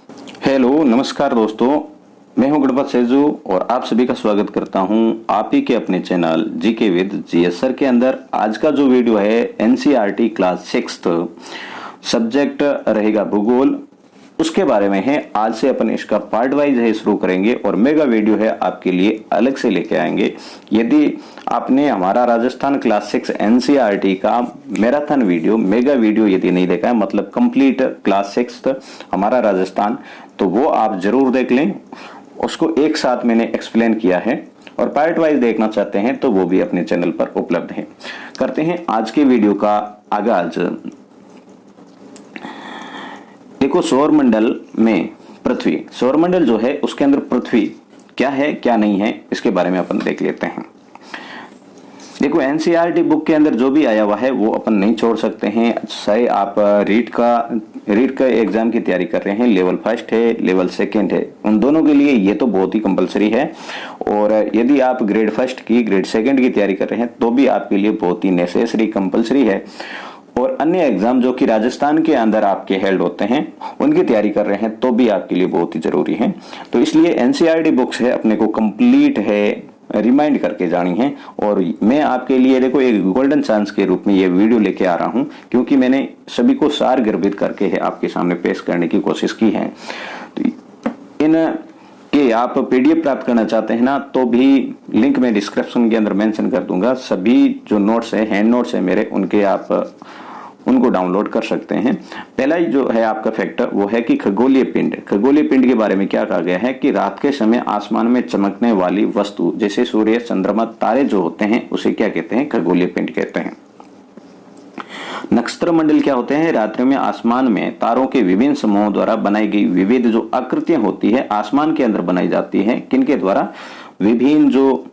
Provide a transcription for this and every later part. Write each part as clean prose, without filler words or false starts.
Hello नमस्कार दोस्तों, मैं हूं गणपत सेजू और आप सभी का स्वागत करता हूं आप ही के अपने channel GK with GS sir के अंदर। आज का जो वीडियो है एनसीईआरटी क्लास 6 सब्जेक्ट रहेगा भूगोल, उसके बारे में है। आज से अपन इसका पार्ट वाइज है शुरू करेंगे और मेगा वीडियो है आपके लिए अलग से लेके आएंगे। यदि आपने हमारा राजस्थान क्लास 6 एनसीईआरटी का मैराथन वीडियो मेगा वीडियो यदि नहीं देखा है, मतलब कंप्लीट क्लास 6 हमारा राजस्थान, तो वो आप जरूर देख लें। उसको एक साथ मैंने एक्सप्लेन किया है और पार्ट वाइज देखना चाहते हैं तो वो भी अपने चैनल पर उपलब्ध है। करते हैं आज के वीडियो का आगाज। देखो, सौरमंडल में पृथ्वी, सौरमंडल जो है उसके अंदर पृथ्वी क्या है क्या नहीं है इसके बारे में अपन देख लेते हैं। देखो, एनसीईआरटी बुक के अंदर जो भी आया हुआ है वो अपन नहीं छोड़ सकते हैं। चाहे आप रीट का एग्जाम की तैयारी कर रहे हैं, लेवल 1 है लेवल 2 है, उन दोनों के लिए ये तो बहुत ही कंपलसरी है। और यदि आप ग्रेड 1 की ग्रेड 2 की तैयारी कर रहे हैं तो भी आपके लिए बहुत ही नेसेसरी कंपलसरी है। और अन्य एग्जाम जो कि राजस्थान के अंदर आपके हेल्ड होते हैं उनकी तैयारी कर रहे हैं तो भी आपके लिए बहुत ही जरूरी है। तो इसलिए एनसीईआरटी बुक्स है अपने को कंप्लीट है रिमाइंड करके जानी है। और मैं आपके लिए देखो एक गोल्डन चांस के रूप में ये वीडियो लेके आ रहा हूं, क्योंकि मैंने सभी को सार गर्भित करके है आपके सामने पेश करने की कोशिश की है। तो इन कि आप पीडीएफ प्राप्त करना चाहते हैं ना, तो भी लिंक में डिस्क्रिप्शन के अंदर मेंशन कर दूंगा। सभी जो नोट्स है, हैंड नोट्स है मेरे, उनके आप उनको डाउनलोड कर सकते हैं। पहला ही जो है आपका फैक्टर वो है कि खगोलीय पिंड। खगोलीय पिंड के बारे में क्या कहा गया है कि रात के समय आसमान में चमकने वाली वस्तु जैसे सूर्य, चंद्रमा, तारे जो होते हैं उसे क्या कहते हैं? खगोलीय पिंड कहते हैं। नक्षत्र मंडल क्या होते हैं? रात्रि में आसमान में तारों के विभिन्न समूहों द्वारा बनाई गई विविध जो आकृतियां होती है आसमान के अंदर बनाई जाती है, किनके द्वारा? विभिन्न जो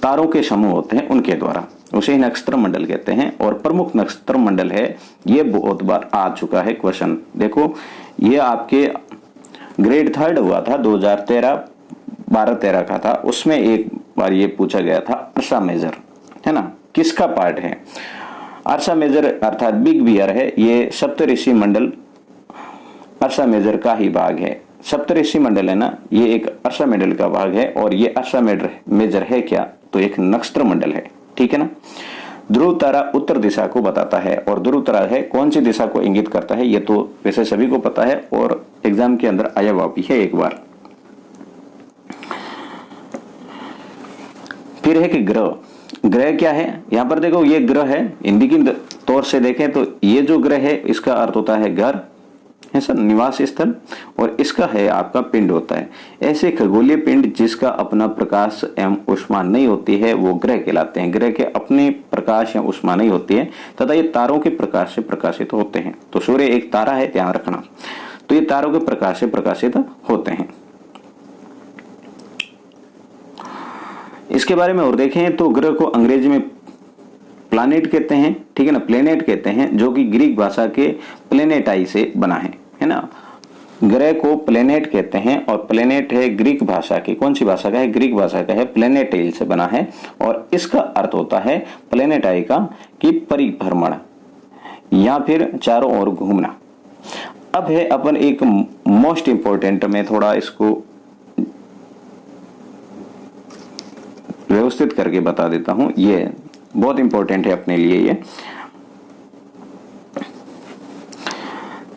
तारों के समूह होते हैं उनके द्वारा, उसे नक्षत्र मंडल कहते हैं। और प्रमुख नक्षत्र मंडल है, ये बहुत बार आ चुका है क्वेश्चन। देखो, ये आपके ग्रेड 3 हुआ था 2013 का था, उसमें एक बार ये पूछा गया था अर्सा मेजर, है ना, किसका पार्ट है? अर्सा मेजर अर्थात बिग बियर है, ये सप्तऋषि मंडल अर्सा मेजर का ही भाग है। सप्तऋषि मंडल है ना, ये एक अर्सा मेजर का भाग है। और ये अर्सा मेजर है क्या? तो एक नक्षत्र मंडल है, ठीक है ना। ध्रुव तारा उत्तर दिशा को बताता है, और ध्रुव तारा है कौन सी दिशा को इंगित करता है? ये तो वैसे सभी को पता है और एग्जाम के अंदर आया हुआ भी है एक बार। फिर है कि ग्रह क्या है? यहां पर देखो, ये ग्रह है, हिंदी की तौर से देखें तो ये जो ग्रह है इसका अर्थ होता है घर, है सर, निवास स्थल, और इसका है आपका पिंड होता है। ऐसे खगोलीय पिंड जिसका अपना प्रकाश एवं ऊष्मा नहीं होती है वो ग्रह कहलाते हैं। ग्रह के अपने प्रकाश या ऊष्मा नहीं होती है तथा ये तारों के प्रकाश से प्रकाशित होते हैं। तो सूर्य एक तारा है, ध्यान रखना, तो ये तारों के प्रकाश से प्रकाशित होते हैं। इसके बारे में और देखें तो ग्रह को अंग्रेजी में प्लैनेट कहते हैं, ठीक है ना, प्लेनेट कहते हैं, जो कि ग्रीक भाषा के प्लेनेटाई से बना है ना। ग्रह को प्लेनेट कहते हैं और प्लेनेट है ग्रीक भाषा की, कौन सी भाषा का है? ग्रीक भाषा का है, प्लेनेटाइल से बना है। और इसका अर्थ होता है प्लेनेटाई का कि परिभ्रमण या फिर चारों ओर घूमना। अब है अपन एक मोस्ट इंपोर्टेंट में थोड़ा इसको व्यवस्थित करके बता देता हूं, ये बहुत इंपॉर्टेंट है अपने लिए। ये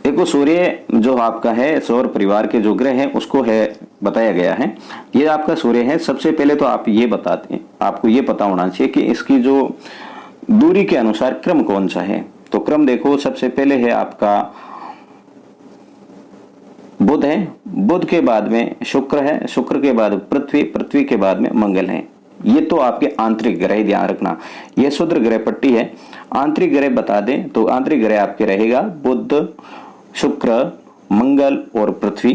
देखो, सूर्य जो आपका है सौर परिवार के जो ग्रह है उसको है बताया गया है। ये आपका सूर्य है। सबसे पहले तो आप ये बताते हैं, आपको ये पता होना चाहिए कि इसकी जो दूरी के अनुसार क्रम कौन सा है। तो क्रम देखो, सबसे पहले है आपका बुध है, बुध के बाद में शुक्र है, शुक्र के बाद पृथ्वी, पृथ्वी के बाद में मंगल है। ये तो आपके आंतरिक ग्रह, ध्यान रखना, ये क्षुद्र ग्रह पट्टी है। आंतरिक ग्रह बता दें तो आंतरिक ग्रह आपके रहेगा बुध, शुक्र, मंगल और पृथ्वी,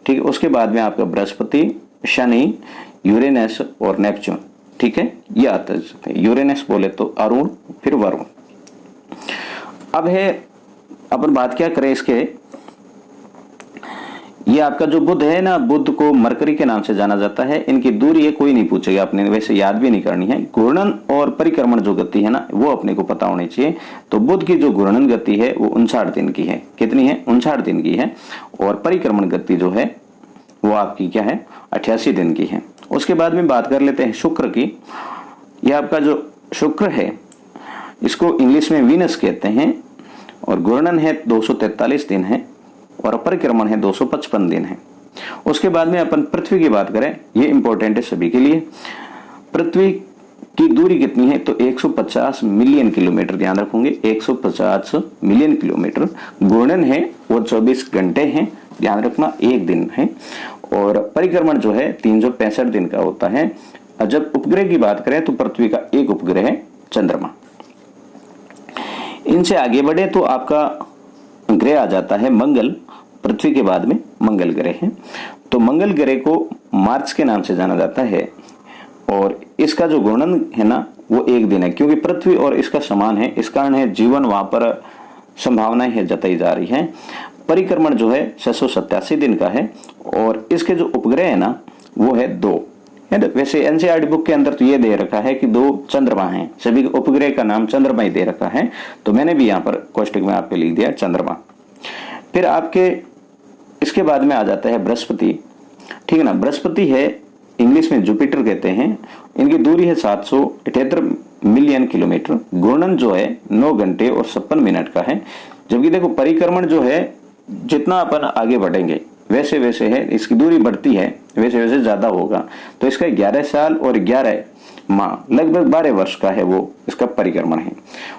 ठीक है। उसके बाद में आपका बृहस्पति, शनि, यूरेनस और नेपच्यून, ठीक है। ये आता है, यूरेनस बोले तो अरुण, फिर वरुण। अब है अपन बात क्या करें इसके, ये आपका जो बुध है ना, बुध को मरकरी के नाम से जाना जाता है। इनकी दूरी है कोई नहीं पूछेगा, आपने वैसे याद भी नहीं करनी है। घूर्णन और परिक्रमण जो गति है ना, वो अपने को पता होनी चाहिए। तो बुध की जो घूर्णन गति है वो 59 दिन की है। कितनी है? 59 दिन की है। और परिक्रमण गति जो है वो आपकी क्या है? 88 दिन की है। उसके बाद में बात कर लेते हैं शुक्र की। यह आपका जो शुक्र है इसको इंग्लिश में वीनस कहते हैं और घूर्णन है 243 दिन है और परिक्रमण है 255 दिन है। उसके बाद में अपन पृथ्वी की बात करें, ये इंपॉर्टेंट है सभी के लिए। पृथ्वी की दूरी कितनी है? तो 150 मिलियन किलोमीटर, ध्यान रखोगे 150 मिलियन किलोमीटर। घूर्णन है वो 24 घंटे हैं, ध्यान रखना, एक दिन है। और परिक्रमण जो है 365 दिन का होता है। और जब उपग्रह की बात करें तो पृथ्वी का एक उपग्रह है चंद्रमा। इनसे आगे बढ़े तो आपका ग्रह आ जाता है मंगल। पृथ्वी के बाद में मंगल ग्रह है। तो मंगल ग्रह को मार्स के नाम से जाना जाता है और इसका जो घूर्णन है ना वो एक दिन है, क्योंकि पृथ्वी और इसका समान है, इस कारण है जीवन वहां पर संभावनाएं है जताई जा रही है। परिक्रमण जो है 687 दिन का है और इसके जो उपग्रह है ना वो है 2। वैसे एनसीईआरटी बुक के अंदर तो ये दे रखा है कि 2 चंद्रमा हैं, सभी उपग्रह का नाम चंद्रमा ही दे रखा है, तो मैंने भी यहाँ पर कोष्टक में आपके लिख दिया चंद्रमा। फिर आपके इसके बाद में आ जाता है बृहस्पति, ठीक है ना। बृहस्पति है इंग्लिश में जुपिटर कहते हैं। इनकी दूरी है 778 मिलियन किलोमीटर। घूर्णन जो है 9 घंटे और 56 मिनट का है। जबकि देखो परिक्रमण जो है जितना अपन आगे बढ़ेंगे वैसे वैसे है, इसकी दूरी बढ़ती है वैसे वैसे ज्यादा होगा। तो इसका 11 साल और 11 माह लगभग 12 वर्ष का है वो इसका परिक्रमण है।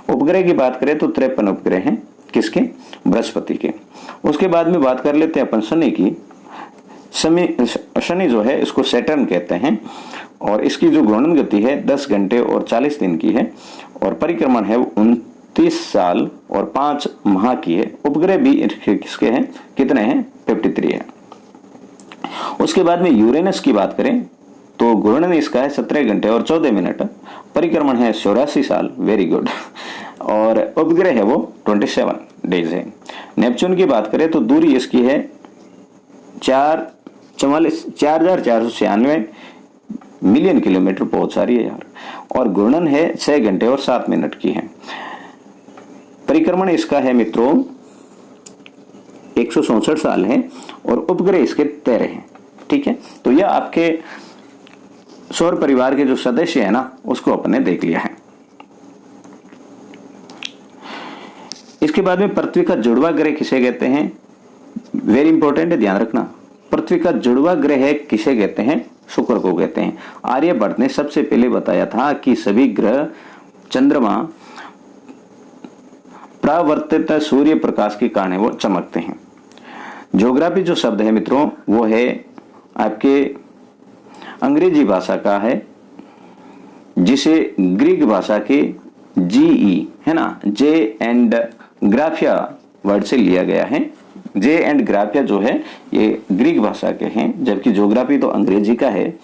उपग्रह की बात करें तो 53 उपग्रह हैं, किसके? बृहस्पति के। उसके बाद में बात कर लेते हैं अपन शनि की। शनि जो है इसको सैटर्न कहते हैं और इसकी जो घूर्णन गति है 10 घंटे और 40 दिन की है और परिक्रमण है 29 साल और 5 माह की है। उपग्रह भी किसके हैं? कितने हैं? 53 है। उसके बाद में यूरेनस की बात करें तो घूर्णन इसका है 17 घंटे और 14 मिनट। परिक्रमण है 84 साल, वेरी गुड। और उपग्रह है वो 27 डेज है। नेपच्यून की बात करें तो दूरी इसकी है 4496 मिलियन किलोमीटर, बहुत सारी है यार। और घूर्णन है 6 घंटे और 7 मिनट की है। परिक्रमण इसका है मित्रों 164 साल है और उपग्रह इसके 13 हैं, ठीक है। तो यह आपके सौर परिवार के जो सदस्य है ना उसको अपने देख लिया है। इसके बाद में पृथ्वी का जुड़वा ग्रह किसे कहते हैं? वेरी इंपॉर्टेंट है, ध्यान रखना। पृथ्वी का जुड़वा ग्रह किसे कहते हैं? शुक्र को कहते हैं। आर्यभट्ट ने सबसे पहले बताया था कि सभी ग्रह चंद्रमा परावर्तित सूर्य प्रकाश के कारण वो चमकते हैं। ज्योग्राफी जो शब्द है मित्रों वो है आपके अंग्रेजी भाषा का है, जिसे ग्रीक भाषा के जीई है ना, जे एंड ग्राफिया वर्ड से लिया गया है। जे एंड ग्राफिया जो है ये ग्रीक भाषा के हैं, जबकि ज्योग्राफी तो अंग्रेजी का है।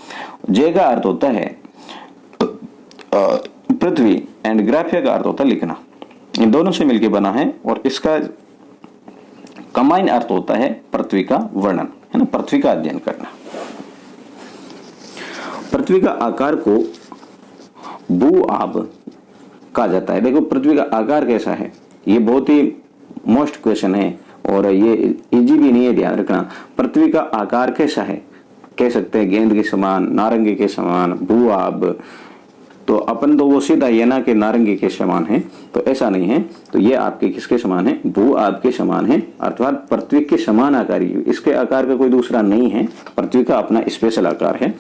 जे का अर्थ होता है पृथ्वी एंड ग्राफिया का अर्थ होता है लिखना। इन दोनों से मिलकर बना है और इसका कंबाइन अर्थ होता है पृथ्वी का वर्णन, है ना, पृथ्वी का अध्ययन करना। पृथ्वी का आकार को भू-आब कहा जाता है। देखो पृथ्वी का आकार कैसा है, ये बहुत ही मोस्ट क्वेश्चन है और ये इजी भी नहीं है, ध्यान रखना। पृथ्वी का आकार कैसा है? कह सकते हैं गेंद के समान, नारंगी के समान, भू-आब। तो अपन तो वो सीधा ये ना कि नारंगी के समान है, तो ऐसा नहीं है। तो ये आपके किसके समान है? भू-आब के समान है, अर्थात पृथ्वी के समान आकार। इसके आकार का कोई दूसरा नहीं है, पृथ्वी का अपना स्पेशल आकार है।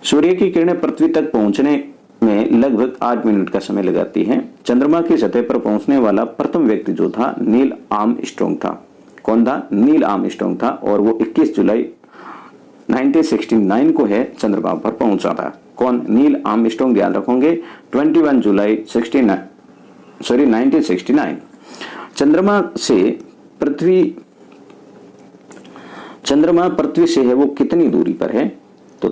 सूर्य की किरणें पृथ्वी तक पहुंचने में लगभग 8 मिनट का समय लगाती हैं। चंद्रमा की सतह पर पहुंचने वाला प्रथम व्यक्ति जो था नील आर्मस्ट्रांग था। कौन था? नील आर्मस्ट्रांग था और वो 21 जुलाई 1969 को है चंद्रमा पर पहुंचा था। कौन? नील आर्मस्ट्रांग, ध्यान रखोगे 21 जुलाई 1969। चंद्रमा पृथ्वी से है वो कितनी दूरी पर है? तो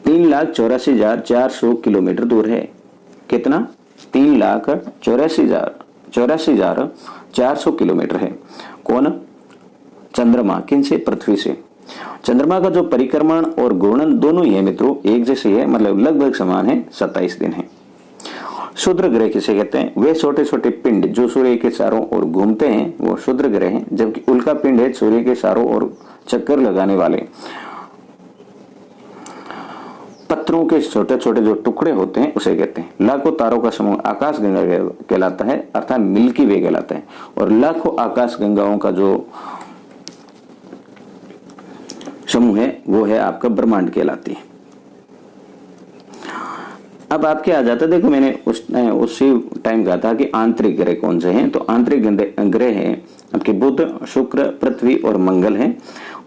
3,84,400 किलोमीटर दूर है। कितना? 3,84,400 किलोमीटर है। कौन? चंद्रमा, किन से? पृथ्वी से। चंद्रमा का जो परिक्रमण और घूर्णन दोनों ही है मित्रों एक जैसे है, मतलब लगभग समान है, 27 दिन है। क्षुद्र ग्रह किसे कहते हैं? वे छोटे छोटे पिंड जो सूर्य के चारों ओर घूमते हैं वो क्षुद्र ग्रह हैं, जबकि उल्का पिंड है सूर्य के चारों ओर चक्कर लगाने वाले पत्थरों के छोटे छोटे जो टुकड़े होते हैं उसे कहते हैं। लाखों तारों का समूह आकाशगंगा कहलाता है, अर्थात मिल्की वे कहलाता है। और लाखों आकाशगंगाओं का जो समूह है वो है आपका ब्रह्मांड कहलाती है। अब आपके आ जाता, देखो मैंने उसी टाइम कहा था कि आंतरिक ग्रह कौन से हैं, तो आंतरिक ग्रह है आपके बुध, शुक्र, पृथ्वी और मंगल हैं।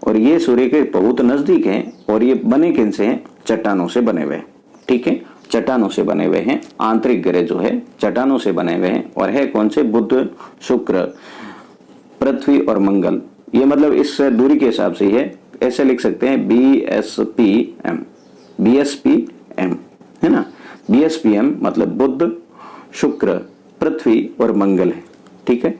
और ये सूर्य के बहुत नजदीक हैं और ये बने किन से हैं? चट्टानों से बने हुए हैं। ठीक है, चट्टानों से बने हुए हैं। आंतरिक ग्रह जो है चट्टानों से बने हुए हैं और है कौन से? बुध, शुक्र, पृथ्वी और मंगल। ये मतलब इस दूरी के हिसाब से ही है, ऐसे लिख सकते हैं BSPM, BSPM है ना। BSPM मतलब बुध, शुक्र, पृथ्वी और मंगल है। ठीक है,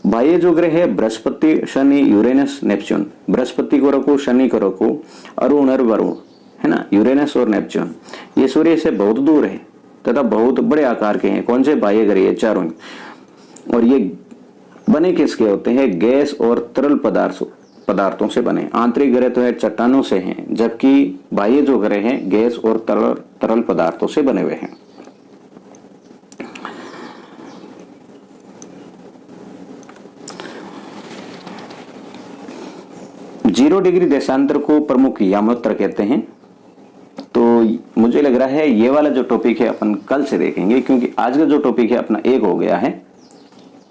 बाह्य जो ग्रह है बृहस्पति, शनि, यूरेनस, नेपच्यून। बृहस्पति को रखो, शनि को रखो, अरुण और वरुण है ना, यूरेनस और नेपच्यून। ये सूर्य से बहुत दूर है तथा बहुत बड़े आकार के हैं। कौन से? बाह्य ग्रह है चारों। और ये बने किसके होते हैं? गैस और तरल पदार्थों से बने। आंतरिक ग्रह तो है चट्टानों से हैं, जबकि बाह्य जो ग्रह हैं गैस और तरल पदार्थों से बने हुए हैं। जीरो डिग्री देशांतर को प्रमुख यामोत्तर कहते हैं। तो मुझे लग रहा है ये वाला जो टॉपिक है अपन कल से देखेंगे, क्योंकि आज का जो टॉपिक है अपना एक हो गया है।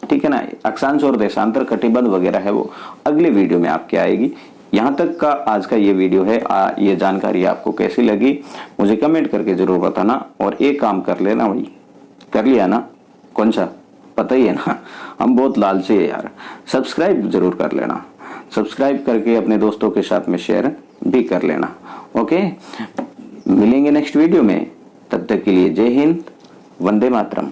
ठीक है ना, अक्षांश और देशांतर, कटिबंध वगैरह है वो अगले वीडियो में आपके आएगी। यहाँ तक का आज का ये वीडियो है। ये जानकारी आपको कैसी लगी मुझे कमेंट करके जरूर बताना। और एक काम कर लेना भाई, कर लिया ना? कौन सा? पता ही है ना, हम बहुत लालची है यार। सब्सक्राइब जरूर कर लेना, सब्सक्राइब करके अपने दोस्तों के साथ में शेयर भी कर लेना। ओके, मिलेंगे नेक्स्ट वीडियो में, तब तक के लिए जय हिंद, वंदे मातरम।